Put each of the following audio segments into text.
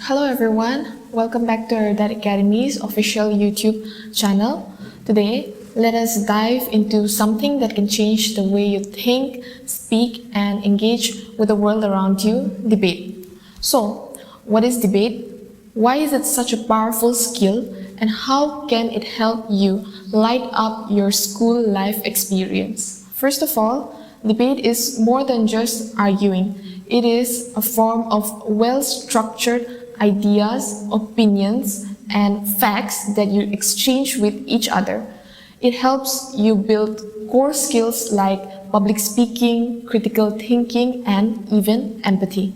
Hello everyone, welcome back to our That Academy's official YouTube channel. Today, let us dive into something that can change the way you think, speak, and engage with the world around you, debate. So, what is debate? Why is it such a powerful skill? And how can it help you light up your school life experience? First of all, debate is more than just arguing. It is a form of well-structured ideas, opinions, and facts that you exchange with each other. It helps you build core skills like public speaking, critical thinking, and even empathy.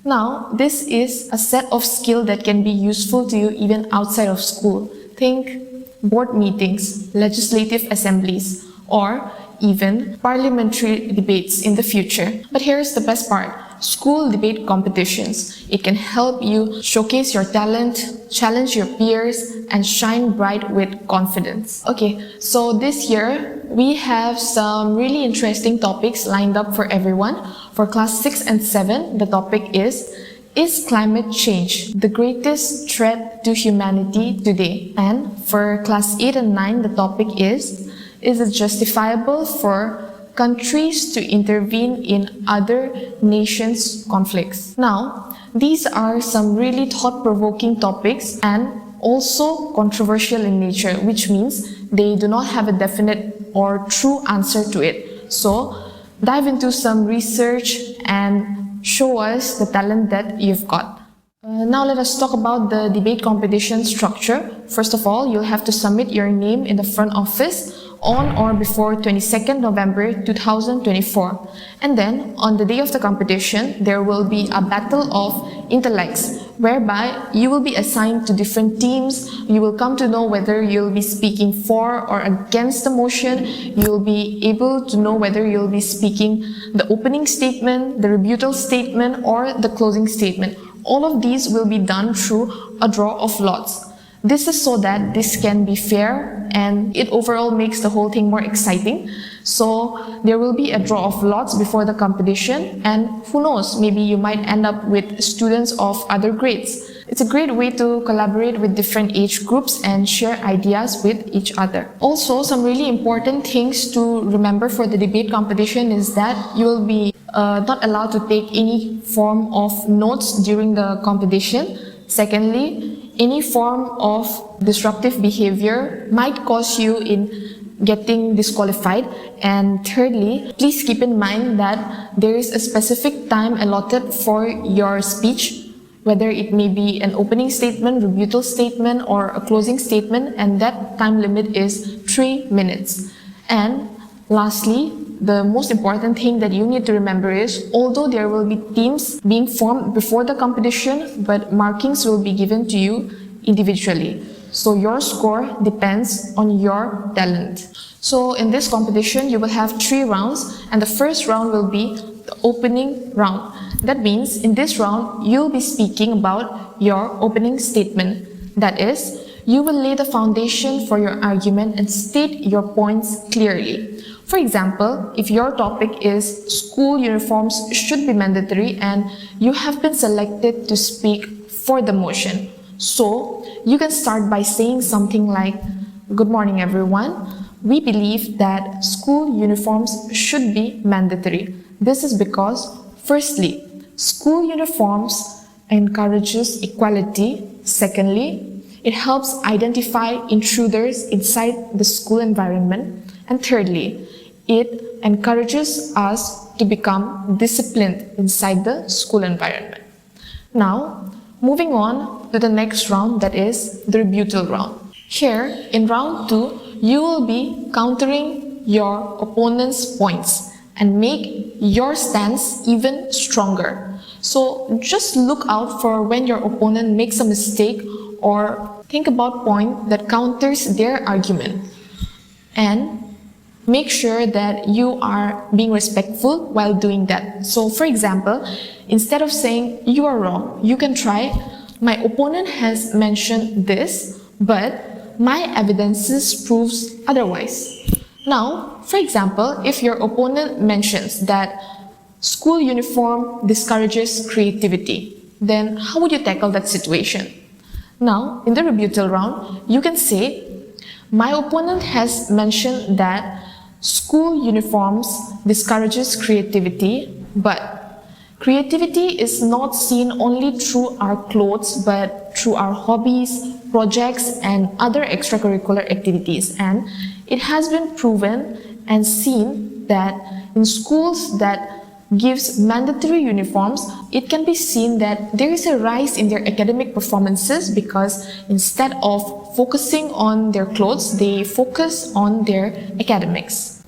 Now, this is a set of skills that can be useful to you even outside of school. Think board meetings, legislative assemblies, or even parliamentary debates in the future. But here's the best part. School debate competitions. It can help you showcase your talent, challenge your peers, and shine bright with confidence. Okay, so this year, we have some really interesting topics lined up for everyone. For class 6 and 7, the topic is climate change the greatest threat to humanity today? And for class 8 and 9, the topic is it justifiable for countries to intervene in other nations' conflicts? Now, these are some really thought-provoking topics and also controversial in nature, which means they do not have a definite or true answer to it. So, dive into some research and show us the talent that you've got. Now let us talk about the debate competition structure. First of all, you'll have to submit your name in the front office on or before 22nd November 2024. And then, on the day of the competition, there will be a battle of intellects, whereby you will be assigned to different teams. You will come to know whether you'll be speaking for or against the motion. You'll be able to know whether you'll be speaking the opening statement, the rebuttal statement, or the closing statement. All of these will be done through a draw of lots. This is so that this can be fair and it overall makes the whole thing more exciting. So there will be a draw of lots before the competition, and who knows, maybe you might end up with students of other grades. It's a great way to collaborate with different age groups and share ideas with each other. Also, some really important things to remember for the debate competition is that you will be not allowed to take any form of notes during the competition. Secondly, any form of disruptive behavior might cause you in getting disqualified. And thirdly, please keep in mind that there is a specific time allotted for your speech, whether it may be an opening statement, rebuttal statement, or a closing statement, and that time limit is 3 minutes. And lastly, the most important thing that you need to remember is, although there will be teams being formed before the competition, but markings will be given to you individually. So your score depends on your talent. So in this competition, you will have 3 rounds, and the first round will be the opening round. That means in this round, you'll be speaking about your opening statement. That is, you will lay the foundation for your argument and state your points clearly. For example, if your topic is school uniforms should be mandatory and you have been selected to speak for the motion. So, you can start by saying something like, "Good morning everyone. We believe that school uniforms should be mandatory. This is because, firstly, school uniforms encourages equality. Secondly, it helps identify intruders inside the school environment. And thirdly, it encourages us to become disciplined inside the school environment." Now, moving on to the next round, that is the rebuttal round. Here, in round 2, you will be countering your opponent's points and make your stance even stronger. So just look out for when your opponent makes a mistake or think about point that counters their argument. And make sure that you are being respectful while doing that. So for example, instead of saying "you are wrong," you can try, "My opponent has mentioned this, but my evidences proves otherwise." Now, for example, if your opponent mentions that school uniform discourages creativity, then how would you tackle that situation? Now, in the rebuttal round, you can say, my opponent has mentioned that school uniforms discourages creativity, but creativity is not seen only through our clothes, but through our hobbies, projects, and other extracurricular activities. And it has been proven and seen that in schools that gives mandatory uniforms, it can be seen that there is a rise in their academic performances because instead of focusing on their clothes, they focus on their academics.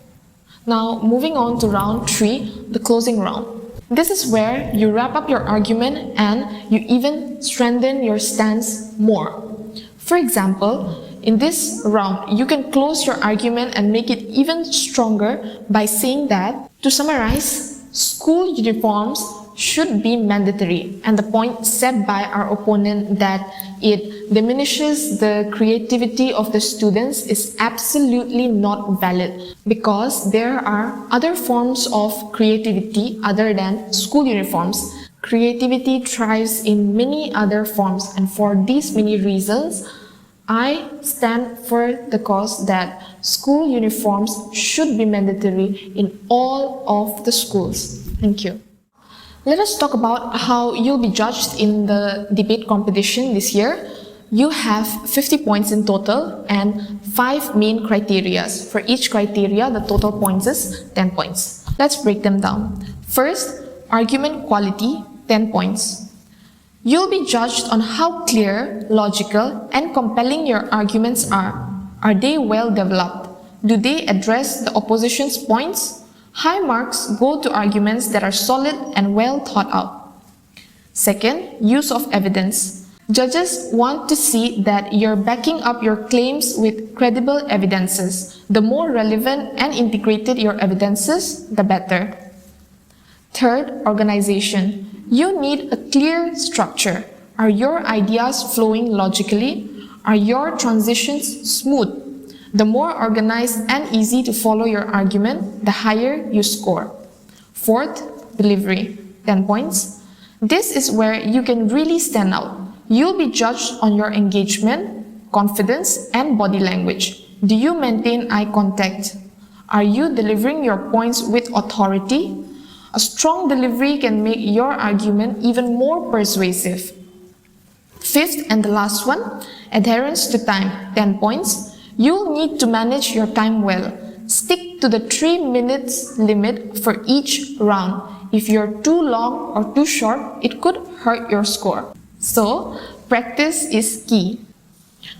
Now, moving on to round 3, the closing round. This is where you wrap up your argument and you even strengthen your stance more. For example, in this round, you can close your argument and make it even stronger by saying that, to summarize, school uniforms should be mandatory, and the point set by our opponent that it diminishes the creativity of the students is absolutely not valid because there are other forms of creativity other than school uniforms. Creativity thrives in many other forms, and for these many reasons, I stand for the cause that school uniforms should be mandatory in all of the schools. Thank you. Let us talk about how you'll be judged in the debate competition this year. You have 50 points in total and 5 main criteria. For each criteria, the total points is 10 points. Let's break them down. First, argument quality, 10 points. You'll be judged on how clear, logical, and compelling your arguments are. Are they well developed? Do they address the opposition's points? High marks go to arguments that are solid and well thought out. Second, use of evidence. Judges want to see that you're backing up your claims with credible evidences. The more relevant and integrated your evidences, the better. Third, organization. You need a clear structure. Are your ideas flowing logically? Are your transitions smooth? The more organized and easy to follow your argument, the higher you score. Fourth, delivery, 10 points. This is where you can really stand out. You'll be judged on your engagement, confidence, and body language. Do you maintain eye contact? Are you delivering your points with authority? A strong delivery can make your argument even more persuasive. Fifth and the last one, adherence to time, 10 points. You'll need to manage your time well. Stick to the 3 minutes limit for each round. If you're too long or too short, it could hurt your score. So, practice is key.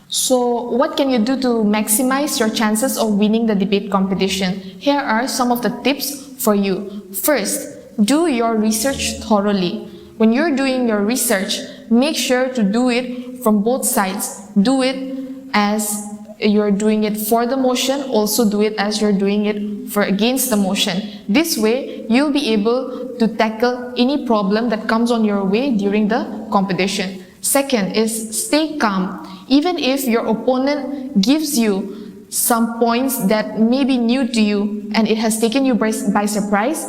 So, what can you do to maximize your chances of winning the debate competition? Here are some of the tips for you. First, do your research thoroughly. When you're doing your research, make sure to do it from both sides. Do it as you're doing it for the motion, also do it as you're doing it for against the motion. This way, you'll be able to tackle any problem that comes on your way during the competition. Second is stay calm. Even if your opponent gives you some points that may be new to you and it has taken you by surprise,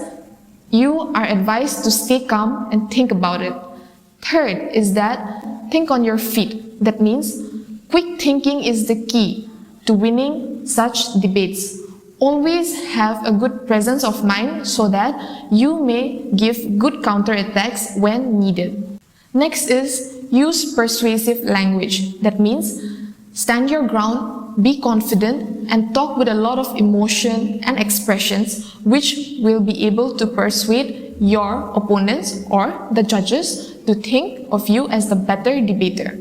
you are advised to stay calm and think about it. Third is that think on your feet. That means quick thinking is the key to winning such debates. Always have a good presence of mind so that you may give good counterattacks when needed. Next is use persuasive language. That means stand your ground, be confident, and talk with a lot of emotion and expressions which will be able to persuade your opponents or the judges to think of you as the better debater.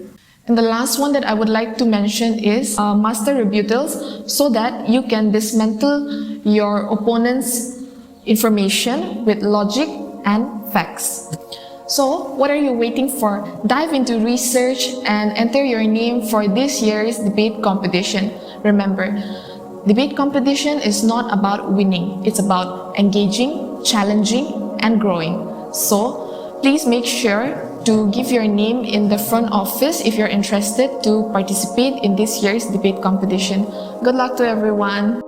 And the last one that I would like to mention is master rebuttals so that you can dismantle your opponent's information with logic and facts. So, what are you waiting for? Dive into research and enter your name for this year's debate competition. Remember, debate competition is not about winning. It's about engaging, challenging, and growing. So, please make sure to give your name in the front office if you're interested to participate in this year's debate competition. Good luck to everyone!